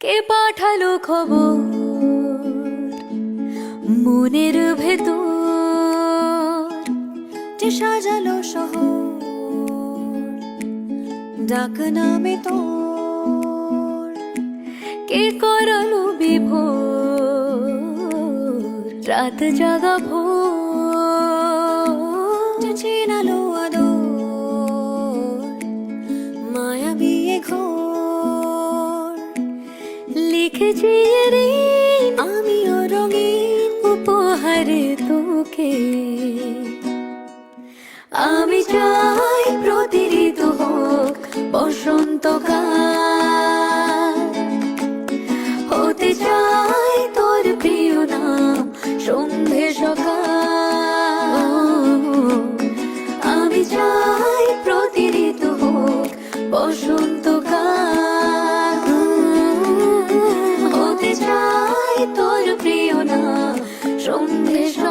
কে পাঠালো খবর মনের ভেতর, যে সাজালো শহর ডাক নামে তোর। কে করালো বিভোর রাত জাগা ভোর, যে চেনালো আদর মায়া বিয়ে ঘোর। লিখেছি রে আমিও রঙিন উপহারে তোকে, আমি চাই প্রতি ঋতু হোক বসন্তকাল, হতে চাই তোর প্রিয় নাম সন্ধে সকাল। আমি চাই প্রতি ঋতু হোক বসন্তকাল, হতে চাই তোর প্রিয় নাম সন্ধে সকাল।